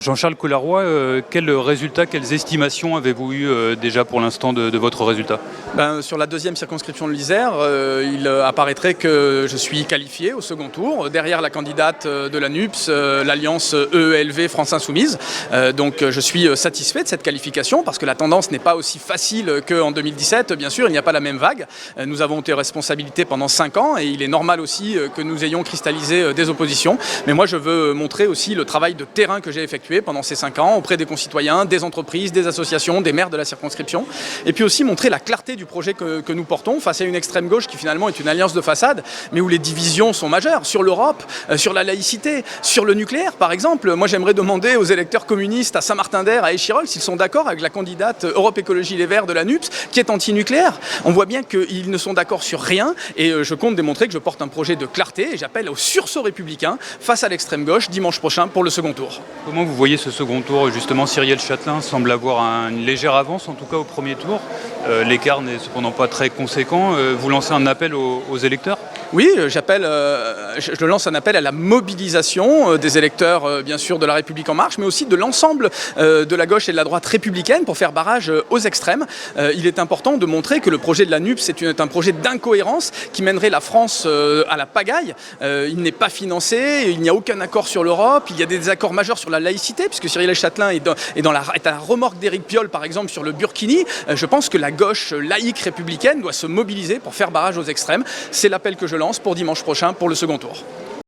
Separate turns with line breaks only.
Jean-Charles Collaroy, quels résultats, quelles estimations avez-vous eu déjà pour l'instant de votre résultat?
Sur la deuxième circonscription de l'Isère, il apparaîtrait que je suis qualifié au second tour, derrière la candidate de la NUPS, l'Alliance EELV France Insoumise. Donc je suis satisfait de cette qualification parce que la tendance n'est pas aussi facile qu'en 2017. Bien sûr, il n'y a pas la même vague. Nous avons été responsabilités pendant 5 ans et il est normal aussi que nous ayons cristallisé des oppositions. Mais moi, je veux montrer aussi le travail de terrain que j'ai effectué pendant ces 5 ans auprès des concitoyens, des entreprises, des associations, des maires de la circonscription. Et puis aussi montrer la clarté du projet que nous portons face à une extrême gauche qui finalement est une alliance de façade, mais où les divisions sont majeures sur l'Europe, sur la laïcité, sur le nucléaire par exemple. Moi j'aimerais demander aux électeurs communistes à Saint-Martin-d'Air, à Échirolles, s'ils sont d'accord avec la candidate Europe Écologie Les Verts de la NUPS qui est anti-nucléaire. On voit bien qu'ils ne sont d'accord sur rien et je compte démontrer que je porte un projet de clarté et j'appelle au sursaut républicain face à l'extrême gauche dimanche prochain pour le second tour.
Comment vous voyez ce second tour? Justement, Cyrielle Châtelain semble avoir une légère avance, en tout cas au premier tour. L'écart n'est cependant pas très conséquent. Vous lancez un appel aux électeurs?
Oui, je lance un appel à la mobilisation des électeurs, bien sûr, de La République En Marche, mais aussi de l'ensemble de la gauche et de la droite républicaine pour faire barrage aux extrêmes. Il est important de montrer que le projet de la NUPS est un projet d'incohérence qui mènerait la France à la pagaille. Il n'est pas financé, il n'y a aucun accord sur l'Europe, il y a des désaccords majeurs sur la laïcité, puisque Cyrielle Châtelain est à la remorque d'Éric Piolle, par exemple, sur le burkini. Je pense que la gauche laïque républicaine doit se mobiliser pour faire barrage aux extrêmes. C'est l'appel que je lance pour dimanche prochain pour le second tour.